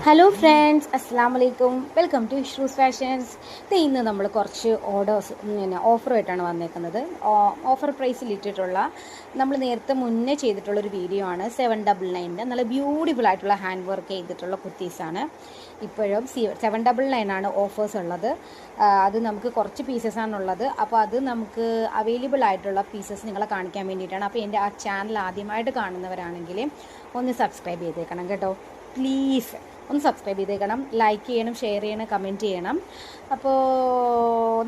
Hello friends, അസ്സാം വലൈക്കും. Welcome to Ishu's fashions. ഇന്ന് നമ്മൾ കുറച്ച് ഓർഡേഴ്സ് ഓഫറുമായിട്ടാണ് വന്നേക്കുന്നത്. ഓഫർ പ്രൈസിൽ ഇട്ടിട്ടുള്ള നമ്മൾ നേരത്തെ മുന്നേ ചെയ്തിട്ടുള്ളൊരു വീഡിയോ ആണ്. 799 നല്ല ബ്യൂട്ടിഫുൾ ആയിട്ടുള്ള ഹാൻഡ് വർക്ക് ചെയ്തിട്ടുള്ള കുർത്തീസാണ്. ഇപ്പോഴും 799 ആണ് ഓഫേഴ്സ് ഉള്ളത്. അത് നമുക്ക് കുറച്ച് പീസസാണുള്ളത്. അപ്പോൾ അത് നമുക്ക് അവൈലബിൾ ആയിട്ടുള്ള പീസസ് നിങ്ങളെ കാണിക്കാൻ വേണ്ടിയിട്ടാണ്. അപ്പോൾ എൻ്റെ ആ ചാനൽ ആദ്യമായിട്ട് കാണുന്നവരാണെങ്കിൽ ഒന്ന് സബ്സ്ക്രൈബ് ചെയ്തേക്കണം കേട്ടോ. പ്ലീസ് ഒന്ന് സബ്സ്ക്രൈബ് ചെയ്തേക്കണം, ലൈക്ക് ചെയ്യണം, ഷെയർ ചെയ്യണം, കമൻറ്റ് ചെയ്യണം. അപ്പോൾ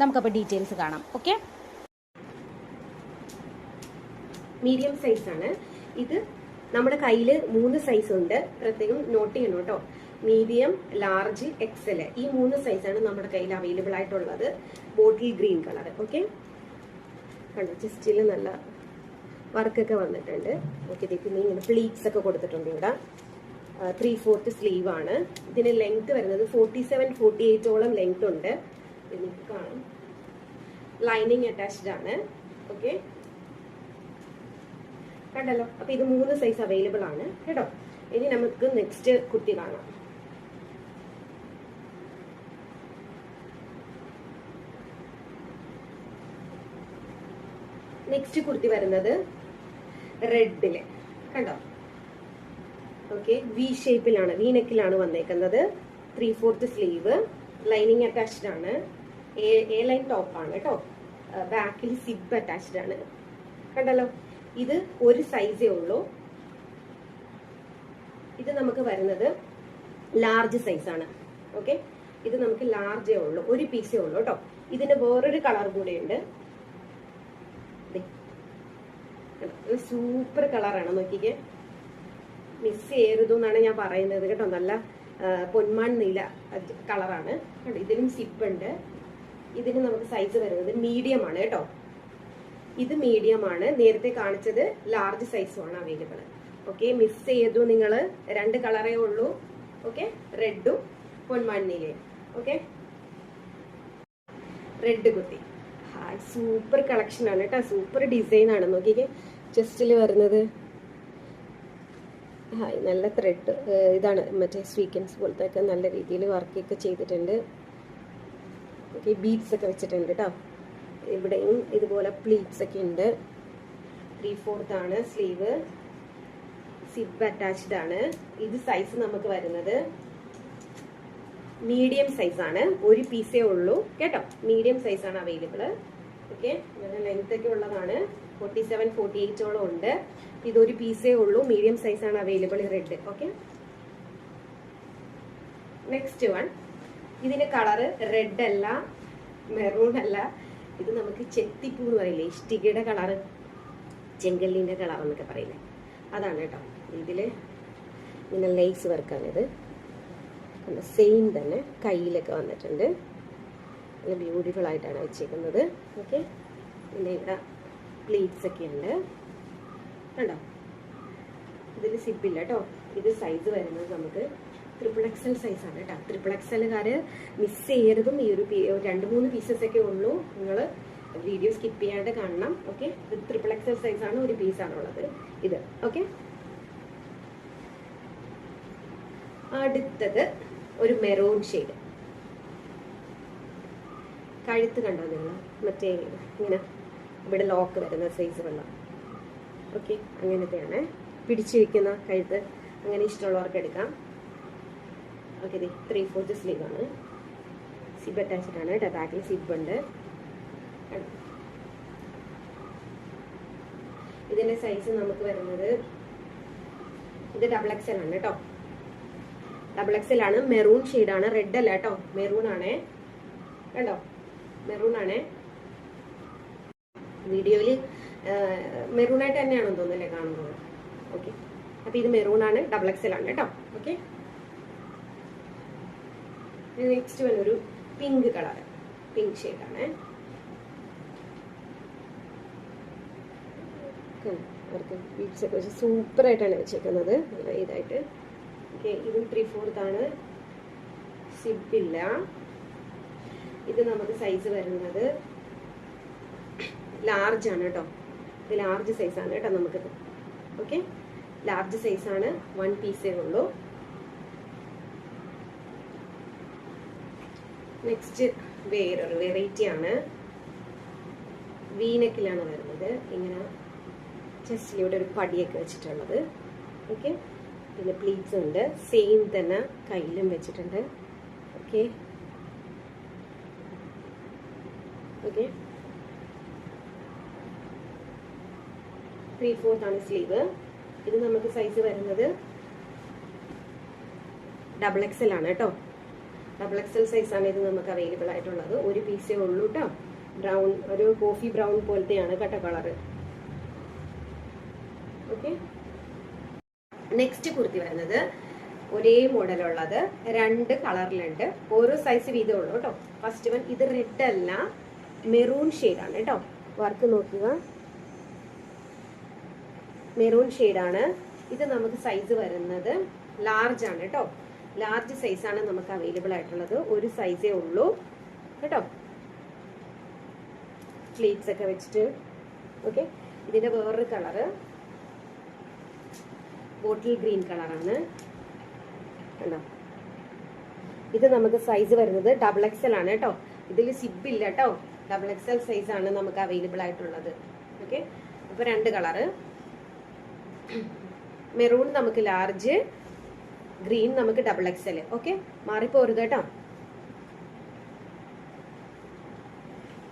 നമുക്കപ്പോൾ ഡീറ്റെയിൽസ് കാണാം. ഓക്കെ, മീഡിയം സൈസാണ് ഇത്. നമ്മുടെ കയ്യിൽ 3 സൈസ് ഉണ്ട്. പ്രത്യേകം നോട്ട് ചെയ്യണം കേട്ടോ. മീഡിയം, ലാർജ്, എക്സൽ, ഈ 3 സൈസാണ് നമ്മുടെ കയ്യിൽ അവൈലബിൾ ആയിട്ടുള്ളത്. Bottle green colour. ഓക്കെ, കണ്ടോ, ചെസ്റ്റിൽ നല്ല വർക്കൊക്കെ വന്നിട്ടുണ്ട്. ഓക്കെ, പിന്നെ ഇങ്ങനെ പ്ലീറ്റ്സ് ഒക്കെ കൊടുത്തിട്ടുണ്ട്. ഇവിടെ 3/4 സ്ലീവ് ആണ്. ഇതിന് ലെങ്ത് വരുന്നത് 47-48ഓളം ലെങ്ത് ഉണ്ട്. നിങ്ങൾക്ക് കാണാം, ലൈനിങ് അറ്റാച്ച്ഡ് ആണ്. ഓക്കെ, കണ്ടല്ലോ. അപ്പൊ ഇത് 3 സൈസ് അവൈലബിൾ ആണ് കേട്ടോ. ഇനി നമുക്ക് നെക്സ്റ്റ് കുർത്തി കാണാം. നെക്സ്റ്റ് കുർത്തി വരുന്നത് റെഡില്, കണ്ടോ. ഓക്കെ, വി ഷേപ്പിലാണ്, വി നെക്കിലാണ് വന്നേക്കുന്നത്. 3/4 സ്ലീവ്, ലൈനിങ് അറ്റാച്ച്ഡ് ആണ്. എ ലൈൻ ടോപ്പ് ആണ് കേട്ടോ. ബാക്കിൽ സിബ് അറ്റാച്ച്ഡ് ആണ്. കണ്ടല്ലോ, ഇത് ഒരു സൈസേ ഉള്ളൂ. ഇത് നമുക്ക് വരുന്നത് ലാർജ് സൈസ് ആണ്. ഓക്കെ, ഇത് നമുക്ക് ലാർജേ ഉള്ളൂ, ഒരു പീസേ ഉള്ളൂ കേട്ടോ. ഇതിന് വേറൊരു കളർ കൂടെ ഉണ്ട്. സൂപ്പർ കളറാണ്, നോക്കിക്കേ. മിസ് ചെയ്യരുത് എന്നാണ് ഞാൻ പറയുന്നത് കേട്ടോ. നല്ല പൊന്മാൻ നീല കളറാണ്. ഇതിനും സിപ്പ് ഉണ്ട്. ഇതിന് നമുക്ക് സൈസ് വരുന്നത് മീഡിയം ആണ് കേട്ടോ. ഇത് മീഡിയം ആണ്. നേരത്തെ കാണിച്ചത് ലാർജ് സൈസും ആണ് അവൈലബിൾ. ഓക്കെ, മിസ് ചെയ്തു നിങ്ങൾ. 2 കളറേ ഉള്ളൂ. ഓക്കെ, റെഡും പൊന്മാൻ നീലയും. ഓക്കെ, റെഡ് കുത്തി. ഹായ്, സൂപ്പർ കളക്ഷൻ ആണ് കേട്ടോ. സൂപ്പർ ഡിസൈൻ ആണ്, നോക്കിക്കേ. ചെസ്റ്റിൽ വരുന്നത് ഹായ്, നല്ല ത്രെഡ് ഇതാണ്. മറ്റേ സ്വീക്കൻസ് പോലത്തെ ഒക്കെ നല്ല രീതിയിൽ വർക്കൊക്കെ ചെയ്തിട്ടുണ്ട്. ഓക്കെ, ബീഡ്സ് ഒക്കെ വെച്ചിട്ടുണ്ട് കേട്ടോ. ഇവിടെയും ഇതുപോലെ പ്ലീറ്റ്സ് ഒക്കെ ഉണ്ട്. 3/4 ആണ് സ്ലീവ്, സിബ് അറ്റാച്ച്ഡ് ആണ്. ഇത് സൈസ് നമുക്ക് വരുന്നത് മീഡിയം സൈസ് ആണ്. ഒരു പീസേ ഉള്ളൂ കേട്ടോ. മീഡിയം സൈസ് ആണ് അവൈലബിൾ. ഓക്കെ, നല്ല ലെങ്ത് ഒക്കെ ഉള്ളതാണ്. 47-48ഓളം ഉണ്ട്. ഇതൊരു പീസേ ഉള്ളൂ, മീഡിയം സൈസ് ആണ് available. Red. Okay, next one. ഇതിന്റെ കളറ് റെഡ് അല്ല, മെറൂൺ അല്ല. ഇത് നമുക്ക് ചെത്തിപ്പൂ എന്ന് പറയില്ലേ, ഇഷ്ടികയുടെ കളറ്, ചെങ്കല്ലിന്റെ കളർ എന്നൊക്കെ പറയില്ലേ, അതാണ് കേട്ടോ. ഇതില് ഇങ്ങനെ ലേസ് വർക്കാണിത്. സെയിം തന്നെ കയ്യിലൊക്കെ വന്നിട്ടുണ്ട്. നല്ല ബ്യൂട്ടിഫുൾ ആയിട്ടാണ് വെച്ചേക്കുന്നത്. ഓക്കെ, പിന്നെ ഇവിടെ പ്ലീറ്റ്സ് ഒക്കെ ഉണ്ട് കണ്ടോ. ഇതിൽ സിബില്ല കേട്ടോ. ഇത് സൈസ് വരുന്നത് നമുക്ക് XXL സൈസ് ആണ് കേട്ടോ. XXLകാര് മിസ് ചെയ്യരുതും. ഈ ഒരു 2-3 പീസസ് ഒക്കെ ഉള്ളൂ. നിങ്ങൾ വീഡിയോ സ്കിപ്പ് ചെയ്യാണ്ട് കാണണം. ഓക്കെ, ഇത് XXL സൈസ് ആണ്, ഒരു പീസാണ് ഉള്ളത് ഇത്. ഓക്കെ, അടുത്തത് ഒരു മെറൂൺ ഷെയ്ഡ്. കഴുത്ത് കണ്ടോ നിങ്ങൾ, മറ്റേ ഇങ്ങനെ ഇവിടെ ലോക്ക് വരുന്ന സൈസ് വെള്ളം. ഓക്കെ, അങ്ങനത്തെയാണ്. പിടിച്ചിരിക്കുന്ന കഴുത്ത്, അങ്ങനെ ഇഷ്ടമുള്ളവർക്ക് എടുക്കാം. ഓക്കെ, 3/4 സ്ലീവ് ആണ്. സിബ് അറ്റാച്ച്ഡ് ആണ്. ബാക്കിൽ സിബ് ഉണ്ട്. ഇതിന്റെ സൈസ് നമുക്ക് വരുന്നത് ഇത് XXL ആണ് കേട്ടോ. XXL ആണ്. മെറൂൺ ഷെയ്ഡാണ്, റെഡ് അല്ല കേട്ടോ, മെറൂൺ ആണേ. കണ്ടോ, മെറൂൺ ആണേ. വീഡിയോയിൽ മെറൂണായിട്ട് തന്നെയാണെന്ന് തോന്നുന്നല്ലേ കാണുന്നത്. ഓക്കെ, അപ്പൊ ഇത് മെറൂൺ ആണ്, XXL ആണ് കേട്ടോ. ഓക്കെ, നെക്സ്റ്റ് വന്നൊരു പിങ്ക് കളർ, പിങ്ക് ഷെയ്ഡാണ്. അവർക്ക് ബീഡ്സ് ഒക്കെ വെച്ച് സൂപ്പർ ആയിട്ടാണ് വെച്ചേക്കുന്നത്, നല്ല ഇതായിട്ട്. ഓക്കെ, ഇതും 3/4 ആണ്. സിബില്ല. ഇത് നമുക്ക് സൈസ് വരുന്നത് ലാർജ് ആണ് കേട്ടോ. ഇത് ലാർജ് സൈസ് ആണ് കേട്ടോ നമുക്കിത്. ഓക്കെ, ലാർജ് സൈസ് ആണ്, 1 പീസേ ഉള്ളൂ. നെക്സ്റ്റ് വേറൊരു വെറൈറ്റി ആണ്. വീനെക്കിലാണ് വരുന്നത്. ഇങ്ങനെ ചെസ്റ്റിലൂടെ ഒരു പടിയൊക്കെ വെച്ചിട്ടുള്ളത്. ഓക്കെ, പിന്നെ പ്ലീറ്റ്സ് ഉണ്ട്. സെയിം തന്നെ കയ്യിലും വെച്ചിട്ടുണ്ട്. ഓക്കെ ഓക്കെ 3/4 ആണ് സ്ലീവ്. ഇത് നമുക്ക് സൈസ് വരുന്നത് XXL ആണ് കേട്ടോ. XXL സൈസാണ് ഇത് നമുക്ക് അവൈലബിൾ ആയിട്ടുള്ളത്. ഒരു പീസേ ഉള്ളൂ കേട്ടോ. ബ്രൗൺ, ഒരു കോഫി ബ്രൗൺ പോലത്തെയാണ് കേട്ടോ കളറ്. ഓക്കെ, നെക്സ്റ്റ് കുർത്തി വരുന്നത് ഒരേ മോഡലുള്ളത് 2 കളറിലുണ്ട്. ഓരോ സൈസ് വീതമേ ഉള്ളൂ കേട്ടോ. ഫസ്റ്റ് വൺ, ഇത് റെഡ് അല്ല, മെറൂൺ ഷെയ്ഡാണ് കേട്ടോ. വർക്ക് നോക്കുക, മെറൂൺ ഷെയ്ഡാണ്. ഇത് നമുക്ക് സൈസ് വരുന്നത് ലാർജ് ആണ് കേട്ടോ. ലാർജ് സൈസാണ് നമുക്ക് അവൈലബിൾ ആയിട്ടുള്ളത്. ഒരു സൈസേ ഉള്ളൂ കേട്ടോ. പ്ലീറ്റ്സ് ഒക്കെ വെച്ചിട്ട്. ഓക്കെ, ഇതിന്റെ വേറൊരു കളറ് ബോട്ടിൽ ഗ്രീൻ കളറാണ് കണ്ടോ. ഇത് നമുക്ക് സൈസ് വരുന്നത് XXL ആണ് കേട്ടോ. ഇതിൽ സിബ് ഇല്ല കേട്ടോ. XXL സൈസാണ് നമുക്ക് അവൈലബിൾ ആയിട്ടുള്ളത്. ഓക്കെ, അപ്പൊ 2 കളറ്. മെറൂൺ നമുക്ക് ലാർജ്, ഗ്രീൻ നമുക്ക് XXL. ഓക്കെ, മാറിപ്പോരുത് കേട്ടോ.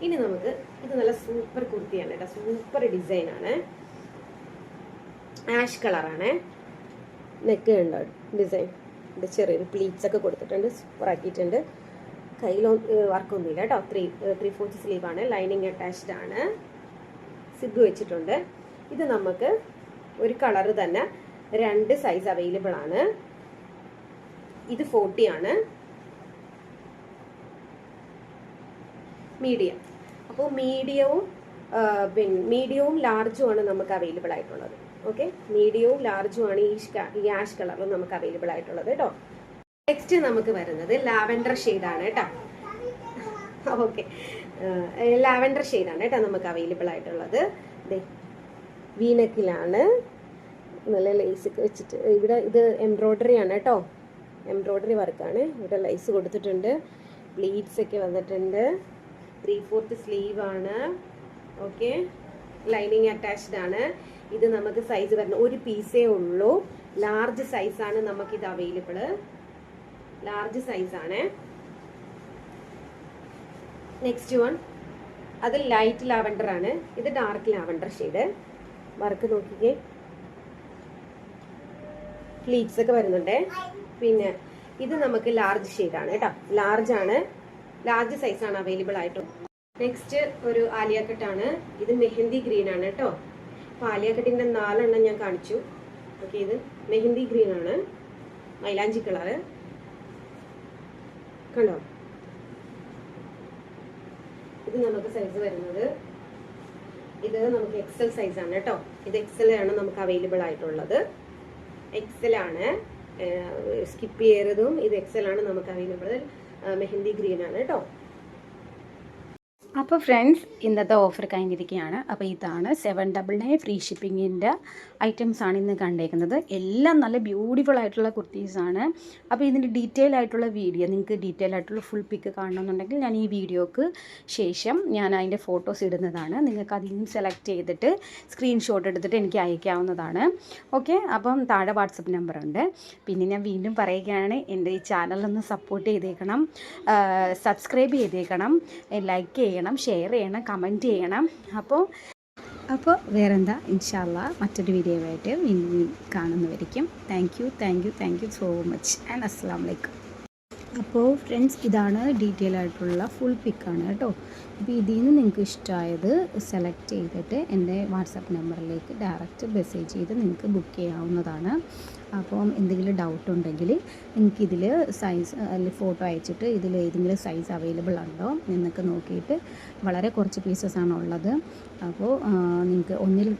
ഇനി നമുക്ക് ഇത് നല്ല സൂപ്പർ കുർത്തിയാണ് കേട്ടോ. സൂപ്പർ ഡിസൈൻ ആണ്. ആഷ് കളറാണ്. നെക്ക് ഉണ്ടോ ഡിസൈൻ, ഇത് ചെറിയൊരു പ്ലീറ്റ്സ് ഒക്കെ കൊടുത്തിട്ടുണ്ട്. സൂപ്പർ ആക്കിയിട്ടുണ്ട്. കയ്യിൽ വർക്കൊന്നുമില്ല കേട്ടോ. 3/4 സ്ലീവ് ആണ്. ലൈനിങ് അറ്റാച്ച്ഡ് ആണ്. സിബ് വെച്ചിട്ടുണ്ട്. ഇത് നമുക്ക് ഒരു കളറ് തന്നെ 2 സൈസ് അവൈലബിൾ ആണ്. ഇത് 40 ആണ്, മീഡിയം. അപ്പോൾ മീഡിയവും ലാർജും ആണ് നമുക്ക് അവൈലബിൾ ആയിട്ടുള്ളത്. ഓക്കെ, മീഡിയവും ലാർജും ആണ് ഈ ആഷ് കളറിൽ നമുക്ക് അവൈലബിൾ ആയിട്ടുള്ളത് കേട്ടോ. നെക്സ്റ്റ് നമുക്ക് വരുന്നത് ലാവൻഡർ ഷെയ്ഡാണ് കേട്ടോ. ഓക്കെ, ലാവൻഡർ ഷെയ്ഡാണ് കേട്ടോ നമുക്ക് അവൈലബിൾ ആയിട്ടുള്ളത്. വീനെക്കിലാണ്, നല്ല ലേസ് ഒക്കെ വെച്ചിട്ട്. ഇവിടെ ഇത് എംബ്രോയ്ഡറി ആണ് കേട്ടോ. എംബ്രോയ്ഡറി വർക്കാണ്. ഇവിടെ ലൈസ് കൊടുത്തിട്ടുണ്ട്. പ്ലീറ്റ്സ് ഒക്കെ വന്നിട്ടുണ്ട്. 3/4 സ്ലീവ് ആണ്. ഓക്കെ, ലൈനിങ് അറ്റാച്ച്ഡ് ആണ്. ഇത് നമുക്ക് സൈസ് വരുന്ന ഒരു പീസേ ഉള്ളൂ. ലാർജ് സൈസാണ് നമുക്കിത് അവൈലബിള്. ലാർജ് സൈസാണ്. നെക്സ്റ്റ് വൺ, അത് ലൈറ്റ് ലാവൻഡർ ആണ്. ഇത് ഡാർക്ക് ലാവൻഡർ ഷെയ്ഡ്. വർക്ക് നോക്കിക്കേ, പ്ലീറ്റ്സ് ഒക്കെ വരുന്നുണ്ട്. പിന്നെ ഇത് നമുക്ക് ലാർജ് ഷെയ്ഡാണ് കേട്ടോ. ലാർജ് ആണ്, ലാർജ് സൈസാണ് അവൈലബിൾ ആയിട്ടും. നെക്സ്റ്റ് ഒരു ആലിയ കട്ടാണ്. ഇത് മെഹന്തി ഗ്രീൻ ആണ് കേട്ടോ. അപ്പോൾ ആലിയ കട്ടിന്റെ 4 എണ്ണം ഞാൻ കാണിച്ചു. ഓക്കെ, ഇത് മെഹന്തി ഗ്രീൻ ആണ്, മൈലാഞ്ചി കളറ് കണ്ടോ. ഇത് നമുക്ക് സൈസ് വരുന്നത്, ഇത് നമുക്ക് XL സൈസാണ് കേട്ടോ. ഇത് XL ആണ് നമുക്ക് അവൈലബിൾ ആയിട്ടുള്ളത്. XL ആണ്. സ്കിപ്പ് ചെയ്യരുതും. ഇത് XL ആണ് നമുക്ക് അവൈലബിൾ. മെഹന്തി ഗ്രീൻ ആണ് കേട്ടോ. അപ്പോൾ ഫ്രണ്ട്സ്, ഇന്നത്തെ ഓഫർ കഴിഞ്ഞിരിക്കുകയാണ്. അപ്പോൾ ഇതാണ് 799 ഫ്രീ ഷിപ്പിങ്ങിൻ്റെ ഐറ്റംസാണ് ഇന്ന് കണ്ടേക്കുന്നത്. എല്ലാം നല്ല ബ്യൂട്ടിഫുൾ ആയിട്ടുള്ള കുർത്തീസാണ്. അപ്പോൾ ഇതിൻ്റെ ഡീറ്റെയിൽ ആയിട്ടുള്ള വീഡിയോ, നിങ്ങൾക്ക് ഡീറ്റെയിൽ ആയിട്ടുള്ള ഫുൾ പിക്ക് കാണണമെന്നുണ്ടെങ്കിൽ ഞാൻ ഈ വീഡിയോക്ക് ശേഷം ഞാൻ അതിൻ്റെ ഫോട്ടോസ് ഇടുന്നതാണ്. നിങ്ങൾക്ക് അതിൽ നിന്ന് സെലക്ട് ചെയ്തിട്ട് സ്ക്രീൻഷോട്ട് എടുത്തിട്ട് എനിക്ക് അയക്കാവുന്നതാണ്. ഓക്കെ, അപ്പം താഴെ വാട്സപ്പ് നമ്പറുണ്ട്. പിന്നെ ഞാൻ വീണ്ടും പറയുകയാണ്, എൻ്റെ ഈ ചാനലൊന്ന് സപ്പോർട്ട് ചെയ്തേക്കണം, സബ്സ്ക്രൈബ് ചെയ്തേക്കണം, ലൈക്ക് ചെയ്യണം, ഷെയർ ചെയ്യണം, കമൻറ്റ് ചെയ്യണം. അപ്പോൾ വേറെന്താ, ഇൻഷാ അല്ലാ മറ്റൊരു വീഡിയോ ആയിട്ട് കാണുന്നവരിക്കും. Thank you so much and അസ്സലാമു അലൈക്കും. അപ്പോൾ ഫ്രണ്ട്സ്, ഇതാണ് ഡീറ്റെയിൽ ആയിട്ടുള്ള ഫുൾ പിക്കാണ് കേട്ടോ. അപ്പോൾ ഇതിൽ നിന്ന് നിങ്ങൾക്ക് ഇഷ്ടമായത് സെലക്ട് ചെയ്തിട്ട് എൻ്റെ വാട്സാപ്പ് നമ്പറിലേക്ക് ഡയറക്റ്റ് മെസ്സേജ് ചെയ്ത് നിങ്ങൾക്ക് ബുക്ക് ചെയ്യാവുന്നതാണ്. അപ്പം എന്തെങ്കിലും ഡൗട്ട് ഉണ്ടെങ്കിൽ നിങ്ങൾക്കിതിൽ സൈസ് അല്ലെങ്കിൽ ഫോട്ടോ അയച്ചിട്ട് ഇതിൽ ഏതെങ്കിലും സൈസ് അവൈലബിൾ ഉണ്ടോ എന്നൊക്കെ നോക്കിയിട്ട്, വളരെ കുറച്ച് പീസസാണ് ഉള്ളത്. അപ്പോൾ നിങ്ങൾക്ക് ഒന്നിൽ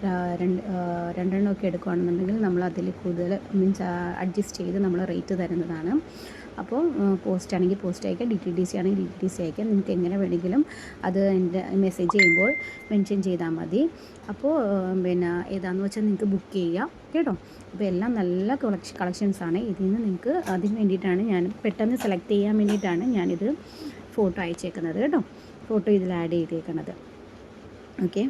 രണ്ടെണ്ണമൊക്കെ എടുക്കുകയാണെന്നുണ്ടെങ്കിൽ നമ്മൾ അതിൽ കൂടുതൽ മീൻസ് അഡ്ജസ്റ്റ് ചെയ്ത് നമ്മൾ റേറ്റ് തരുന്നതാണ്. അപ്പോൾ പോസ്റ്റ് ആണെങ്കിൽ പോസ്റ്റ് അയക്കാം, DTDC ആണെങ്കിൽ DTDC അയക്കാം. നിങ്ങൾക്ക് എങ്ങനെ വേണമെങ്കിലും അത് എൻ്റെ മെസ്സേജ് ചെയ്യുമ്പോൾ മെൻഷൻ ചെയ്താൽ മതി. അപ്പോൾ പിന്നെ ഏതാണെന്ന് വെച്ചാൽ നിങ്ങൾക്ക് ബുക്ക് ചെയ്യാം കേട്ടോ. അപ്പോൾ എല്ലാം നല്ല കളക്ഷൻസാണ്. ഇതിൽ നിന്ന് നിങ്ങൾക്ക് അതിന് വേണ്ടിയിട്ടാണ് ഞാൻ പെട്ടെന്ന് സെലക്ട് ചെയ്യാൻ വേണ്ടിയിട്ടാണ് ഞാനിത് ഫോട്ടോ അയച്ചേക്കുന്നത് കേട്ടോ. ഫോട്ടോ ഇതിൽ ആഡ് ചെയ്തേക്കുന്നത്. ഓക്കെ.